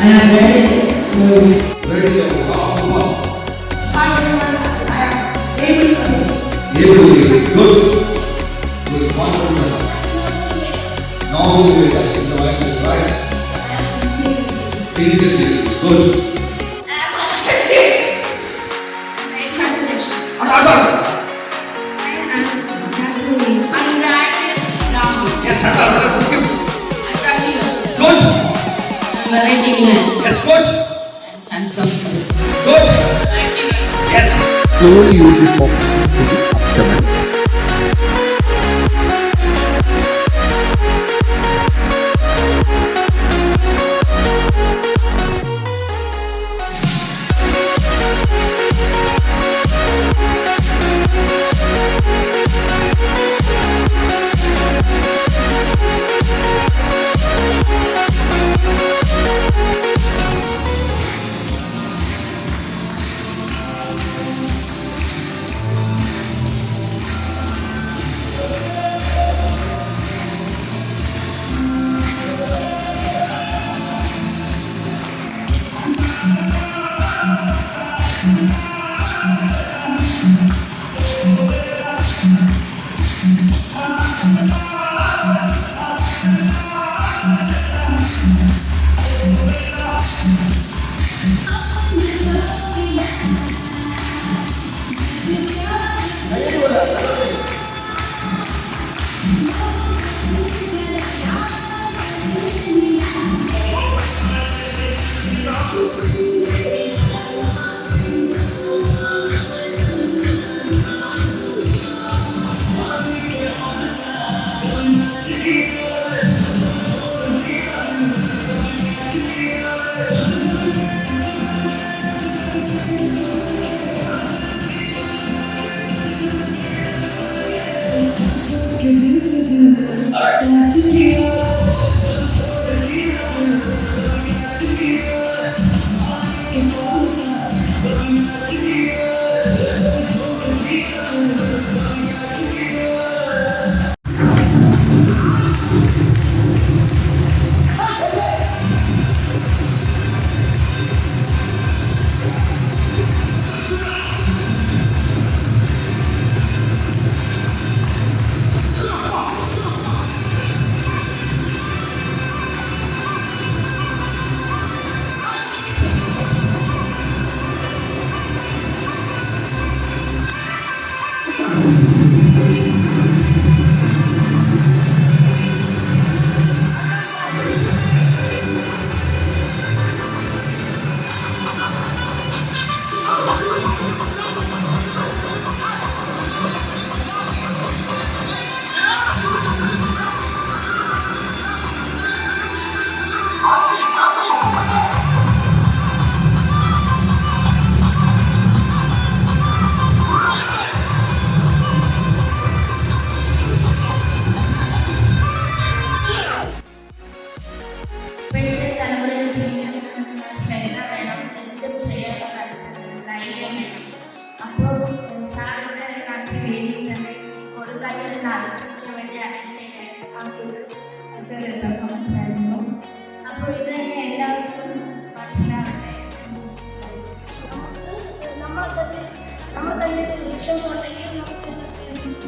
am ready. Ready and powerful. Hi everyone, I am able. Able. Good. Good. Wonderful. Normal way, guys. You know, like this, right? Sincerely. Good. Yes, good. Very diligent. Yes, good. And handsome. Good. Yes. Slowly you will be focusing to the abdomen.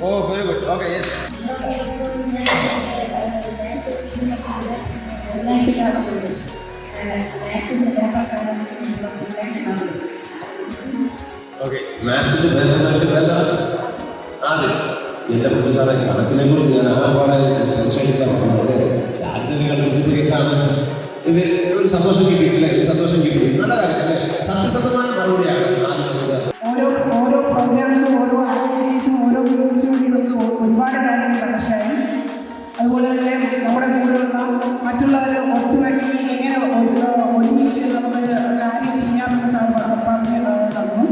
Oh, very good. Okay, yes. Okay മാത്സിന്റെ ബന്ധം ആദ്യം എൻ്റെ പ്രൊഫസറെ കണക്കിനെ കുറിച്ച് ഞാൻ ആകപ്പാടെ രാജ്യം കളിച്ചിട്ടാണ് ഇത് ഒരു സന്തോഷം കിട്ടിയിട്ടില്ല, ഇത് സന്തോഷം കിട്ടി. നല്ല കാര്യം അല്ലേ? സത്യസന്ധമായ മറുപടിയാണ് ആദ്യം. ഓരോ പ്രോഗ്രാംസും ഓരോ ആക്ടിവിറ്റീസും ഓരോ ഗെയിംസിനും വേണ്ടി നമുക്ക് ഒരുപാട് കാര്യങ്ങൾ മനസ്സിലായി. അതുപോലെ തന്നെ നമ്മുടെ കൂടെയുള്ള മറ്റുള്ളവർ ഒത്തുവയ്ക്കുന്ന എങ്ങനെ ഒരുമിച്ച് നമുക്കൊരു കാര്യം ചെയ്യാമെന്ന് സാർ പറഞ്ഞു തന്നു.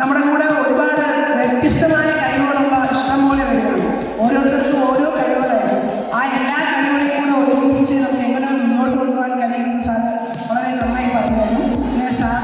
നമ്മുടെ കൂടെ ഒരുപാട് വ്യത്യസ്തമായ കഴിവുകളുള്ള ഇഷ്ടംപോലെ വരുന്നുണ്ട്. ഓരോരുത്തർക്കും ഓരോ കഴിവുകളായിരുന്നു. ആ എല്ലാ കഴിവുകളെയും കൂടെ ഒരുമിച്ച് നമുക്ക് എങ്ങനെ മുന്നോട്ട് കൊണ്ടുപോകാൻ കഴിയുമെന്ന് സാർ വളരെ നന്നായി പറഞ്ഞു തന്നു. പിന്നെ സാർ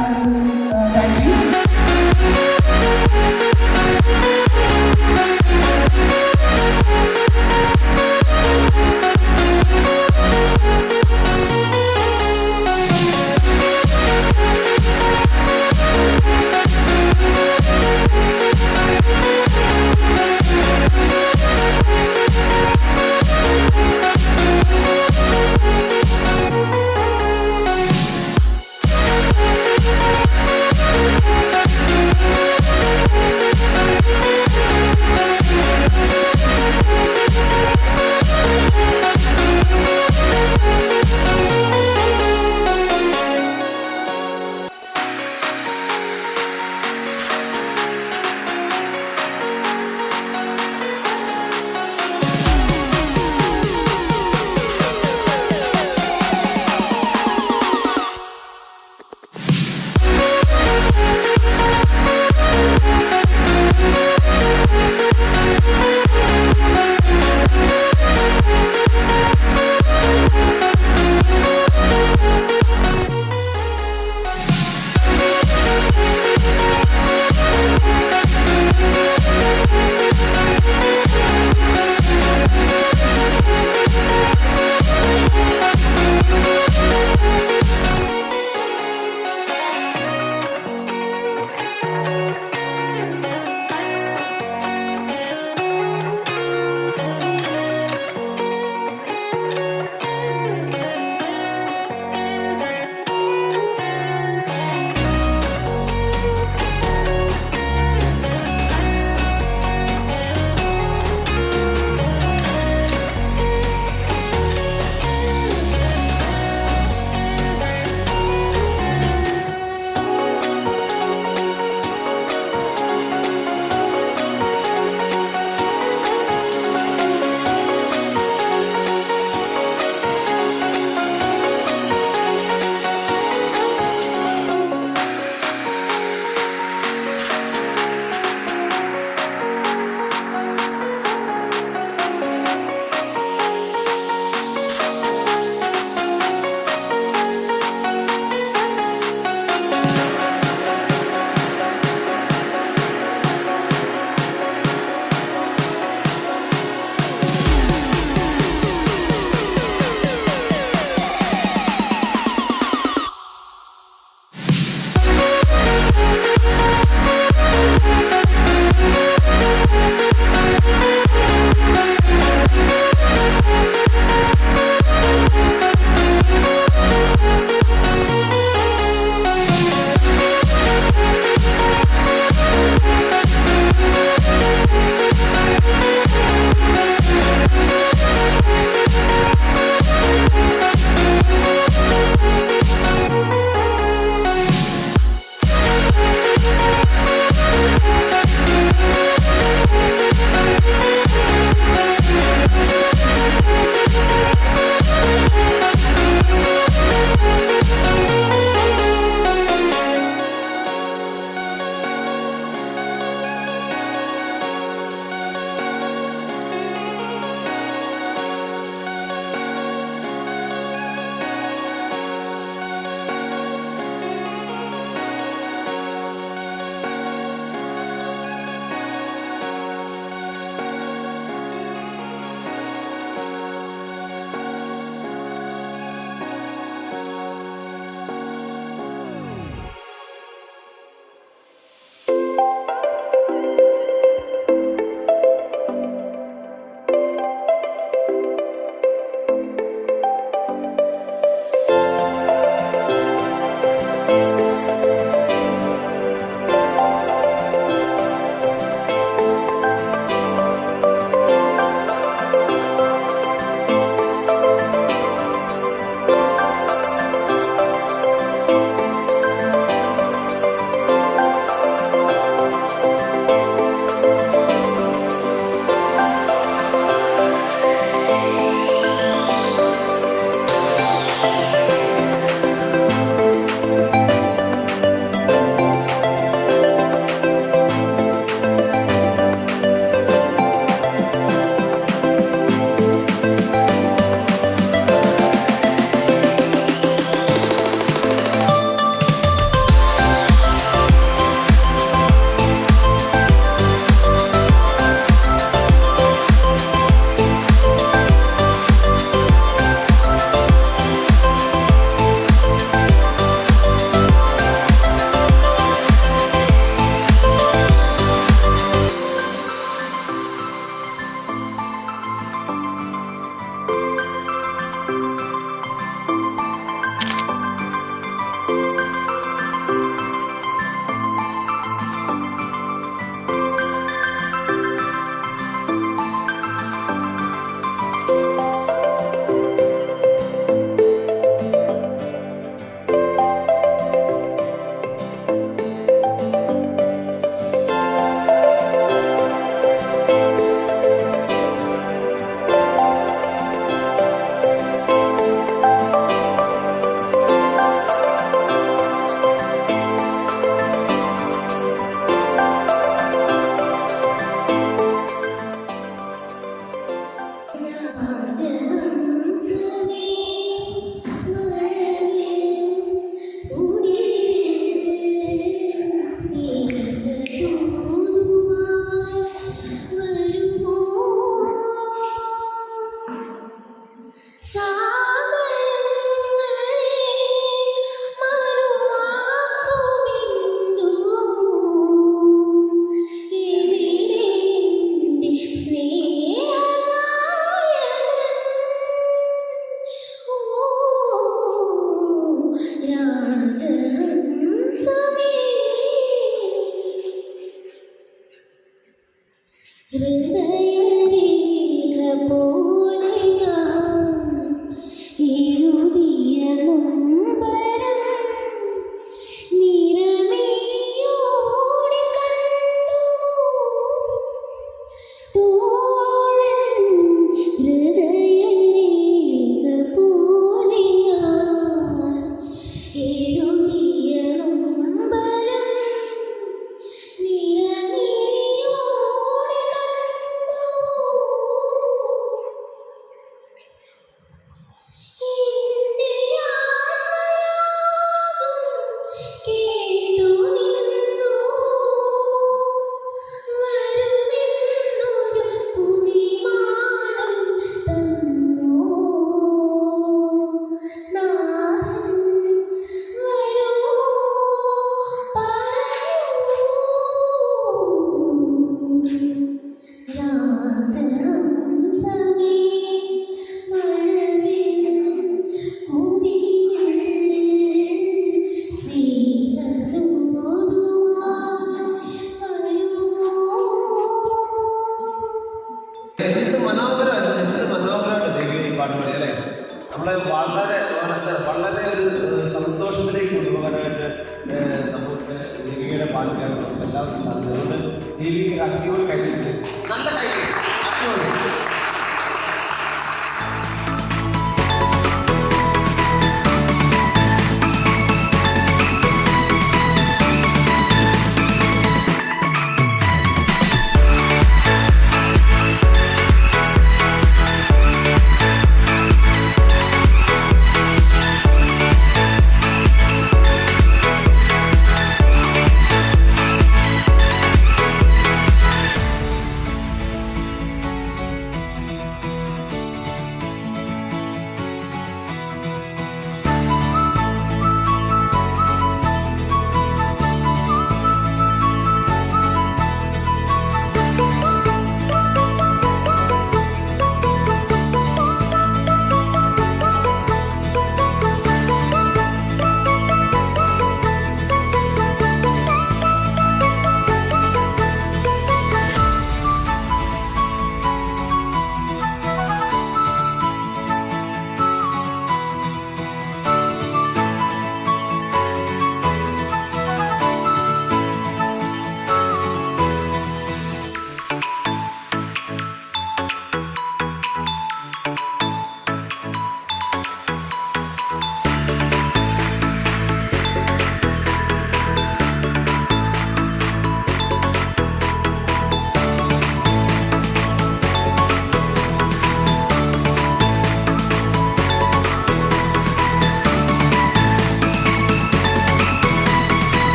നമുക്ക് എല്ലാവർക്കും സാധിക്കും. അതുകൊണ്ട് ദേവിക്ക് ഒരു അടിപൊളി കഴിഞ്ഞിട്ടുണ്ട്. നല്ല കഴിഞ്ഞു അടിപൊളി.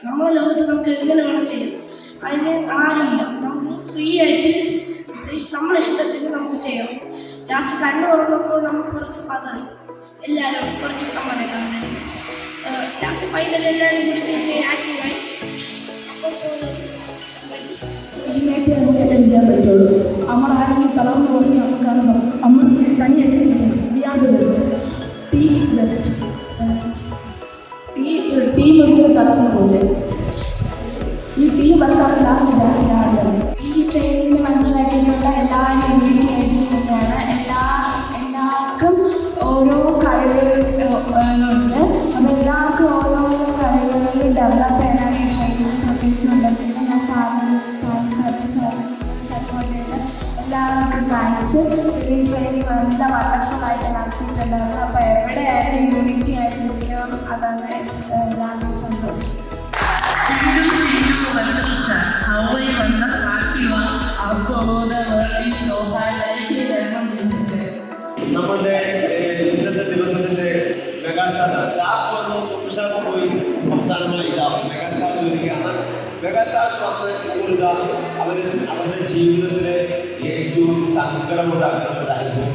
നമ്മളെ ലോകത്ത് നമുക്ക് എങ്ങനെ വേണം ചെയ്യാം. അതിന് ആരുമില്ല. നമുക്ക് ഫ്രീ ആയിട്ട് നമ്മളെ ഇഷ്ടത്തിന് നമുക്ക് ചെയ്യാം. ലാസ്റ്റ് കണ്ണു തുറന്നപ്പോൾ നമുക്ക് കുറച്ച് പതറി, എല്ലാവരും കുറച്ച് ചമ്മല കാണാൻ. ലാസ്റ്റ് ഫൈനൽ എല്ലാവരും കൂടി ആക്റ്റീവായി. ടീമായിട്ട് നമുക്കെല്ലാം ചെയ്യാൻ പറ്റുള്ളൂ. നമ്മളാരെങ്കിലും തളർന്നു പറഞ്ഞ് നമുക്കാണ് നമ്മൾ തനിയൊക്കെ ചെയ്യണം. We are the best. Team is best. Team ഒരിക്കലും തളർന്നു പോകില്ല. ഈ ടീം വർക്കാണ് ലാസ്റ്റ് ഡാൻസിനാണ്. ഈ ട്രെയിനിൽ മനസ്സിലാക്കിയിട്ടുള്ള എല്ലാവരും യൂണിറ്റി ആയിട്ട് ചെയ്യുന്നതാണ്. എല്ലാവർക്കും ഓരോ കഴിവുകളുണ്ട്. അപ്പോൾ എല്ലാവർക്കും ഓരോരോ കഴിവുകൾ ഡെവലപ്പ് ചെയ്യാനാണ് ഈ ട്രെയിനിങ് പ്രത്യേകിച്ച് ഉള്ളത്. പിന്നെ ഞാൻ സാറിന് താങ്ക്സ് സപ്പോർട്ട് ചെയ്ത് എല്ലാവർക്കും താങ്ക്സ്. ഈ ട്രെയിനിങ് നല്ല വണ്ടർഫുള്ളായിട്ട് നടത്തിയിട്ടുണ്ടായിരുന്നു. അപ്പോൾ എവിടെയായാലും യൂണിറ്റി ആയിട്ടിരിക്കോ, അതാണ് എല്ലാവർക്കും സന്തോഷം. Hawaii വന്ന പാർട്ടിവാ അവരുടെ വേണ്ടി സോഹായിലേക്ക് നമ്മളുടെ ഇന്നത്തെ ദിവസത്തിന്റെ മെഗാസ്റ്റാർ സ്റ്റാർസ് വന്നു, സൂപ്പർ സ്റ്റാർസ് പോയി. അവസാനമായി ഇതാ മെഗാസ്റ്റാർസ് വരികയാണ്. മെഗാസ്റ്റാർസ് വന്ന് ഇപ്പോഴിതാ അവരുടെ ജീവിതത്തിലെ ഏറ്റവും സങ്കടമുണ്ടാക്കുന്ന ഒരു അനുഭവം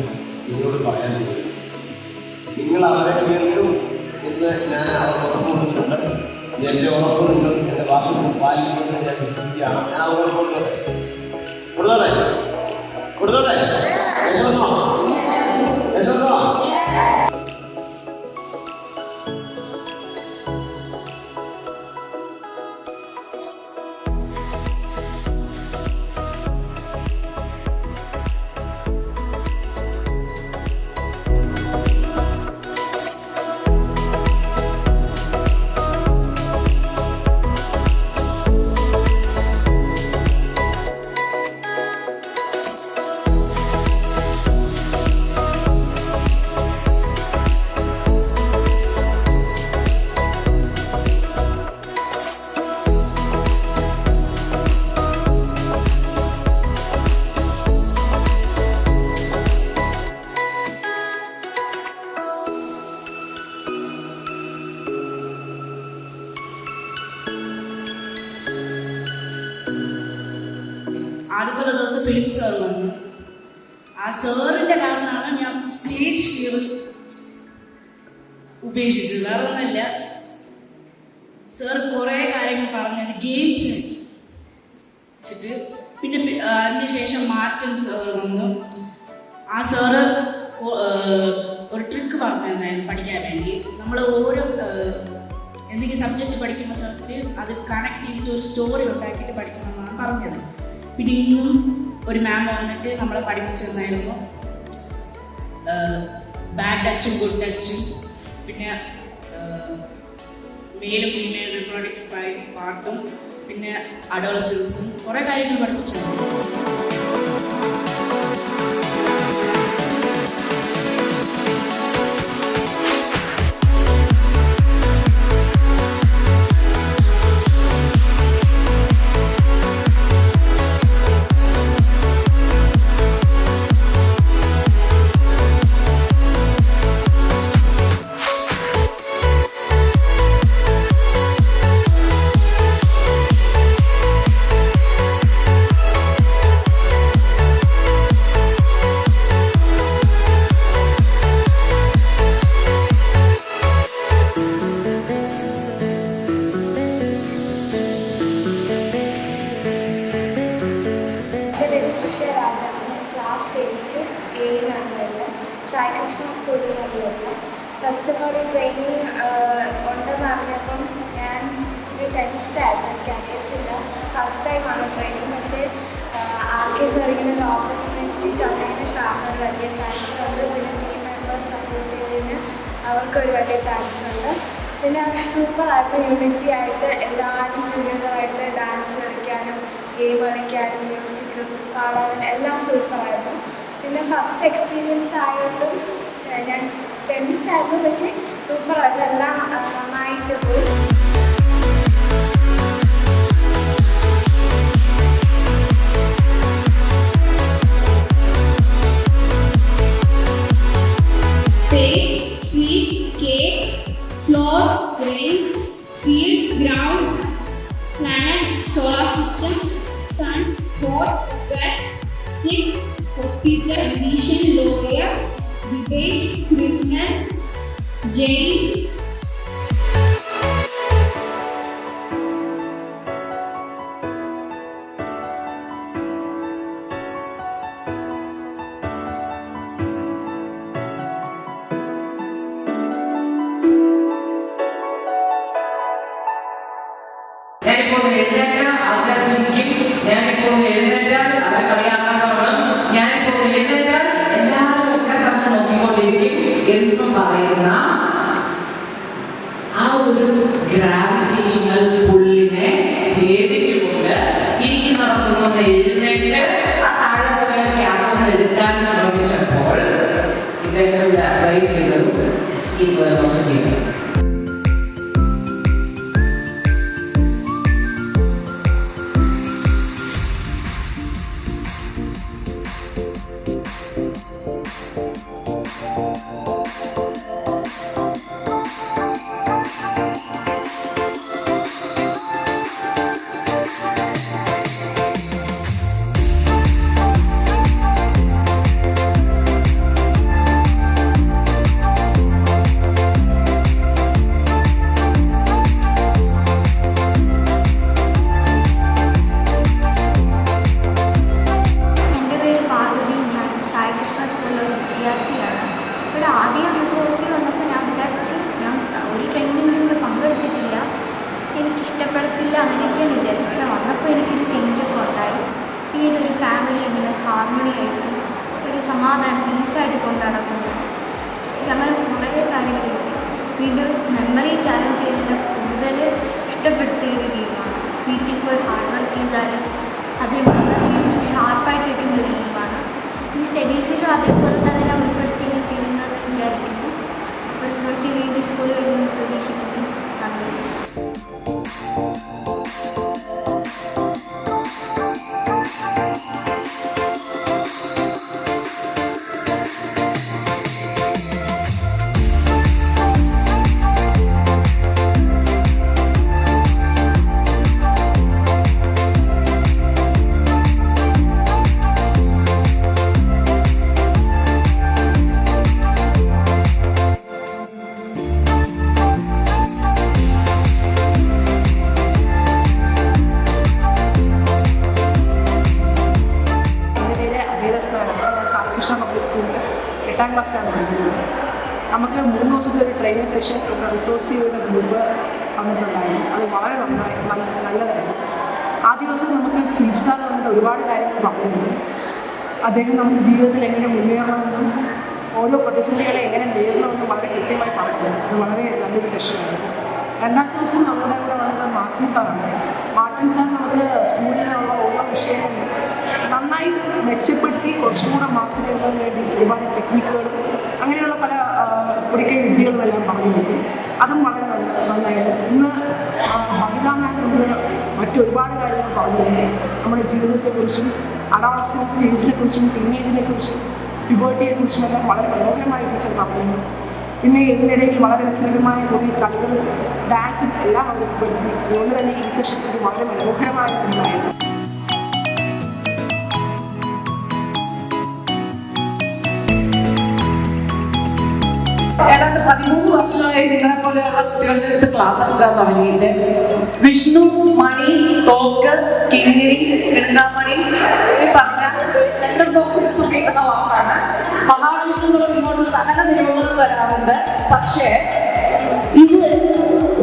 നിങ്ങളോട് പറയാൻ പോകുന്നു. നിങ്ങൾ അവരെ കേൾക്കും എന്ന് ഞാൻ അവർക്ക് കൊടുക്കുന്നുണ്ട്. എൻ്റെ ഉറപ്പുണ്ട്, എൻ്റെ വാക്കുകൾ പാലിക്കുമെന്ന് ഞാൻ വിശ്വസിക്കുകയാണ്. ഞാൻ ഉറപ്പുള്ളത് കൊടുത്തോട്ടെ യശോന്നോ ആദ്യത്തെ ദിവസം ഫിലിപ്പ് സാർ വന്നു. ആ സാറിൻ്റെ കാരണമാണ് ഞാൻ സ്റ്റേജ് ഫിയർ ഉപേക്ഷിച്ചത്. വേറെ ഒന്നുമല്ല, സാർ കുറേ കാര്യങ്ങൾ പറഞ്ഞത് ഗെയിംസിന് വെച്ചിട്ട് പിന്നെ അതിന് ശേഷം മാർട്ടിൻ സാർ വന്നു. ആ സാറ് ഒരു ട്രിക്ക് പറഞ്ഞിരുന്നായിരുന്നു പഠിക്കാൻ വേണ്ടി. നമ്മൾ ഓരോ എന്തെങ്കിലും സബ്ജക്റ്റ് പഠിക്കുന്ന സമയത്ത് അത് കണക്ട് ചെയ്തിട്ട് ഒരു സ്റ്റോറി ഉണ്ടാക്കിയിട്ട് പഠിക്കണമെന്നാണ് പറഞ്ഞത്. പിന്നെ ഇന്നും ഒരു മാം വന്നിട്ട് നമ്മളെ പഠിപ്പിച്ചിരുന്നായിരുന്നു ബാഡ് ടച്ചും ഗുഡ് ടച്ചും, പിന്നെ മെയിലും ഫീമെയിൽ റിപ്രൊഡക്റ്റീവ് പാർട്ടും, പിന്നെ അഡോളസൻസും കുറേ കാര്യങ്ങൾ പഠിപ്പിച്ചിട്ടുണ്ട്. ക്ലാസ് 8 വരുന്നത് സായി കൃഷ്ണ സ്കൂളിലാണ് വരുന്നത്. ഫസ്റ്റ് ഓഫ് ഓൾ ഈ ട്രെയിനിങ് ഉണ്ടെന്ന് അറിഞ്ഞപ്പം ഞാൻ ഇച്ചിരി ടെൻസ്ഡായിരുന്നു. എനിക്കറിയത്തില്ല, ഫസ്റ്റ് ടൈമാണ് ട്രെയിനിങ്. പക്ഷേ ആർക്കെ സാറിങ്ങനെ ഒരു ഓപ്പർച്യൂണിറ്റി തന്നതിന് സാറിന് വലിയ താങ്ക്സ് ഉണ്ട്. പിന്നെ ടീം മെമ്പേഴ്സ് സപ്പോർട്ട് ചെയ്തതിന് അവർക്കൊരു വലിയ താങ്ക്സ് ഉണ്ട്. പിന്നെ സൂപ്പറായിട്ട് യൂണിറ്റി ആയിട്ട് എല്ലാവരും ടുഗദറായിട്ട് ഡാൻസ് കളിക്കാനും ഗെയിം കളിക്കാനും മ്യൂസിക് പാടാനും എല്ലാം സൂപ്പറായിരുന്നു. പിന്നെ ഫസ്റ്റ് എക്സ്പീരിയൻസ് ആയതുകൊണ്ടും ഞാൻ ടെൻസായിരുന്നു, പക്ഷേ സൂപ്പറായിട്ട് എല്ലാം നന്നായിട്ട് പോയി. Sweet cake, floor, grains, field, ground, planet, solar system, sun, hot, sweat, sick, hospital, vision, lawyer, debate, criminal, jail. ഞാനിപ്പോൾ എഴുന്നേറ്റാൽ ആൾക്കാർ ചിരിക്കും, ഞാനിപ്പോൾ എഴുന്നേറ്റാൽ അവരെ കളിയാക്കാനാണ്, ഞാനിപ്പോൾ എഴുന്നേറ്റാൽ എല്ലാവരും ഒക്കെ തന്നെ നോക്കിക്കൊണ്ടിരിക്കും എന്ന് പറയുന്ന ആ ഒരു ഗ്രാവിറ്റേഷണൽ പുള്ളിനെ ഭേദിച്ചുകൊണ്ട് ഇരിക്കി നടത്തുന്ന എഴുന്നേറ്റ് ആ താഴെ പോയ ക്യാമറ എടുക്കാൻ ശ്രമിച്ചപ്പോൾ ഇദ്ദേഹം ട്രൈ ചെയ്തത് എസ്കേപ്പ് വെലോസിറ്റി. ഇഷ്ടപ്പെടത്തില്ല അങ്ങനെയൊക്കെയാണ് വിചാരിച്ചു. പക്ഷെ വന്നപ്പോൾ എനിക്കൊരു ചേഞ്ചൊക്കെ ഉണ്ടായി. പിന്നീട് ഒരു ഫാമിലി ഇങ്ങനെ ഹാർമണി ആയിട്ട് ഒരു സമാധാനം പീസായിട്ട് കൊണ്ട് നടക്കുന്നത് അങ്ങനെ കുറേ കാര്യങ്ങൾ കിട്ടി. വീണ്ടും മെമ്മറി ചാലഞ്ച് ചെയ്തിട്ട് കൂടുതൽ ഇഷ്ടപ്പെടുത്തിയ ഒരു ഗെയിമാണ്. വീട്ടിൽ പോയി ഹാർഡ് വർക്ക് ചെയ്താലും അതിൽ മെമ്മറി ഷാർപ്പായിട്ട് വയ്ക്കുന്ന ഒരു ഗെയിമാണ്. ഈ സ്റ്റഡീസിലും അതേപോലെ തന്നെ ഞാൻ ഉൾപ്പെടുത്തുകയും ചെയ്യുന്നതെന്ന് വിചാരിക്കുന്നു. അപ്പോൾ റിസോഴ്സ് വീണ്ടും സ്കൂളിൽ വരുന്ന പ്രതീക്ഷിക്കുന്നു. നന്ദി. ക്ലാസ്സിലാണ് പഠിക്കുന്നത്. നമുക്ക് 3 ദിവസത്തെ ഒരു ട്രെയിനിങ് സെഷൻ ഇവിടെ റിസോഴ്സ് ചെയ്ത ഗ്രൂപ്പ് തന്നിട്ടുണ്ടായിരുന്നു. അത് വളരെ നല്ലതായിരുന്നു. ആ ദിവസം നമുക്ക് ഫിലിപ്പ് സാർ വന്നിട്ട് ഒരുപാട് കാര്യങ്ങൾ പറഞ്ഞിരുന്നു. അദ്ദേഹം നമുക്ക് ജീവിതത്തിൽ എങ്ങനെ മുന്നേറണമെന്നും ഓരോ പ്രതിസന്ധികളെ എങ്ങനെ നേരിടണമെന്നും വളരെ കൃത്യമായി പറഞ്ഞു. അത് വളരെ നല്ലൊരു സെഷനായിരുന്നു. രണ്ടാമത്തെ ദിവസം നമ്മുടെ കൂടെ വന്നത് മാർട്ടിൻ സാറാണ്. മാർട്ടിൻ സാർ നമുക്ക് സ്കൂളിലുള്ള ഓരോ വിഷയങ്ങളും നന്നായി മെച്ചപ്പെടുത്തി കുറച്ചും കൂടെ മാർക്ക് നേടുന്നതിന് വേണ്ടി ഒരുപാട് ടെക്നിക്കുകളും അങ്ങനെയുള്ള പല പൊടിക്കൈ വിദ്യകളുമെല്ലാം പറഞ്ഞു തന്നു. അതും വളരെ നന്നായിരുന്നു. ഇന്ന് മഹിതാ മാം നമുക്ക് മറ്റൊരുപാട് കാര്യങ്ങൾ പറഞ്ഞു തന്നു. നമ്മുടെ ജീവിതത്തെക്കുറിച്ചും അഡോളസൻസ് സ്റ്റേജിനെ കുറിച്ചും ടീനേജിനെ കുറിച്ചും പ്യൂബർട്ടിയെക്കുറിച്ചും എല്ലാം വളരെ മനോഹരമായ ടീച്ചർ പറഞ്ഞു. പിന്നെ ഇതിനിടയിൽ വളരെ രസകരമായ കുറേ കളികളും ഡാൻസും എല്ലാം അവർ ഉൾപ്പെടുത്തി. അതുകൊണ്ട് തന്നെ ഈ സെഷൻ ഒരു വളരെ മനോഹരമായ ഒന്നായിരുന്നു. ഏതാണ്ട് 13 വർഷമായി നിങ്ങളെ പോലെയുള്ള കുട്ടികളുടെ അടുത്ത് ക്ലാസ് എടുക്കാൻ തുടങ്ങിയിട്ട് വിഷ്ണു, മണി, തോക്ക്, കിങ്ങിണി, കിണുങ്ങാമണി ഈ പറഞ്ഞ സെൻട്രൽ ബോക്സിൽ കേൾക്കുന്ന വാക്കാണ്. മഹാവിഷ്ണുക്കളും ഇങ്ങോട്ട് സകല നിയമങ്ങളും വരാറുണ്ട്. പക്ഷേ ഇത്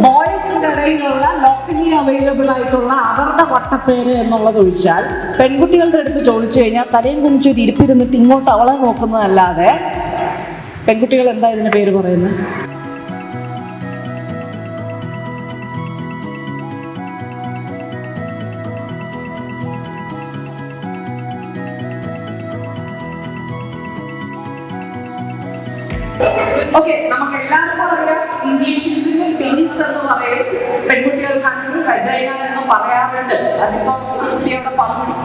ബോയ്സിൻ്റെ ഇടയിലുള്ള ലോക്കലി അവൈലബിൾ ആയിട്ടുള്ള അവരുടെ വട്ടപ്പേര് എന്നുള്ളത് ഒഴിച്ചാൽ പെൺകുട്ടികളുടെ അടുത്ത് ചോദിച്ചു കഴിഞ്ഞാൽ തലയും കുമിച്ചൊരു ഇരിപ്പിരുന്നിട്ട് ഇങ്ങോട്ട് അവളെ നോക്കുന്നതല്ലാതെ പെൺകുട്ടികൾ എന്താ ഇതിന് പേര് പറയുന്നത്? ഓക്കെ, നമുക്ക് എല്ലാവർക്കും അറിയാം ഇംഗ്ലീഷിൽ പെനിസ് എന്ന് പറയും, പെൺകുട്ടികൾക്കാണെങ്കിൽ വജൈന എന്ന് പറയാറുണ്ട്. അതിപ്പോ കുട്ടിയോടെ പറഞ്ഞു.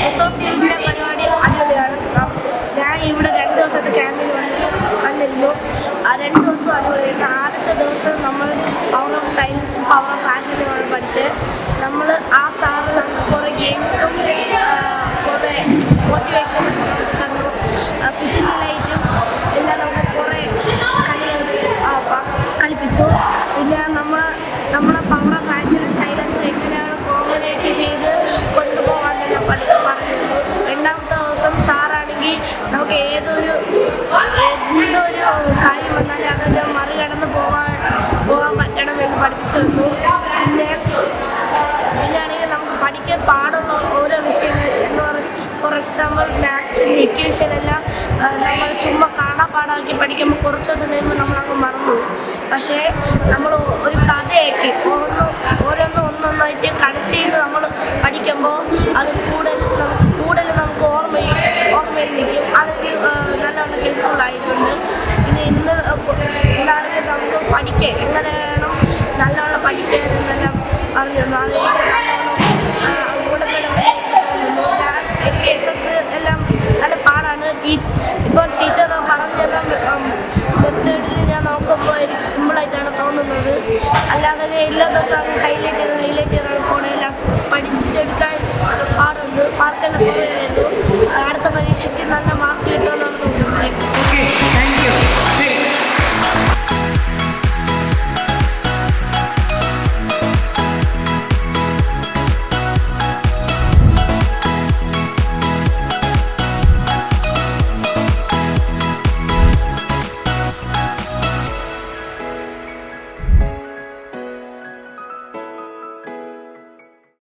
അസോസിയേറ്റിൻ്റെ പരിപാടി അടിപൊളിയാണ്. ഞാൻ ഇവിടെ 2 ദിവസത്തെ ക്യാമ്പിൽ വന്നിരുന്നു. ആ 2 ദിവസം അടിപൊളിയായിട്ട്. ആദ്യത്തെ ദിവസം നമ്മൾ power of science, power of ഫാഷനുമാണ് പഠിച്ച്. നമ്മൾ ആ സാറ് നമുക്ക് കുറേ ഗെയിംസും കുറേ മോട്ടിവേഷൻ തന്നു. ഫിസിക്കലായിട്ടും പിന്നെ നമുക്ക് കുറേ കളിപ്പിച്ചു. പിന്നെ നമ്മളെ പവർ ഓഫ് ഫാഷൻ സൈലൻസ് എങ്ങനെയാണ് കോമ്പനേറ്റ് ചെയ്ത് കൊണ്ടുപോകാനെല്ലാം പറഞ്ഞിരുന്നു. രണ്ടാമത്തെ ദിവസം സാറാണെങ്കിൽ നമുക്ക് എന്തൊരു കാര്യം വന്നാലും അതൊക്കെ മറികടന്ന് പോകാൻ പറ്റണമെന്ന് പഠിപ്പിച്ചു തന്നു. പിന്നെയാണെങ്കിൽ നമുക്ക് പഠിക്കാൻ പാടുള്ള ഓരോ വിഷയങ്ങൾ എന്ന് പറഞ്ഞാൽ ഫോർ എക്സാമ്പിൾ മാത്സിൻ്റെ ഇക്വേഷനെല്ലാം നമ്മൾ ചുമ്മാ കാണാപ്പാടാക്കി പഠിക്കുമ്പോൾ കുറച്ച് ദിവസം കഴിയുമ്പോൾ നമ്മളങ്ങ് മറന്നു. പക്ഷേ നമ്മൾ ഒരു കഥയാക്കി ഓരോന്നൊന്നായിട്ട് കണക്ട് ചെയ്ത് നമ്മൾ പഠിക്കുമ്പോൾ അത് കൂടുതൽ നമുക്ക് ഓർമ്മയിൽ നിൽക്കും. അതൊക്കെ നല്ലോണം ഹെൽപ്ഫുൾ ആയിട്ടുണ്ട്. പിന്നെ ഇന്നാണെങ്കിൽ നമുക്ക് പഠിക്കാൻ എങ്ങനെ വേണം നല്ലോണം പഠിക്കാൻ എന്നെല്ലാം പറഞ്ഞു തന്നു. അത് നല്ലോണം ഗുണപ്പെടുന്നു. എനിക്ക് SS എല്ലാം നല്ല പാടാണ്. ഇപ്പോൾ ടീച്ചർ പറഞ്ഞെല്ലാം മെത്തേഡിൽ ഞാൻ നോക്കുമ്പോൾ എനിക്ക് സിമ്പിളായിട്ടാണ് തോന്നുന്നത്. അല്ലാതെ എല്ലാ ദിവസവും ഹൈലൈറ്റ് ചെയ്താണ് പോണേൽ പഠിച്ചെടുക്കാൻ പാടുണ്ട്. മാർക്കെല്ലാം കുറവായിരുന്നു. അടുത്ത പരീക്ഷയ്ക്ക് നല്ല മാർക്ക്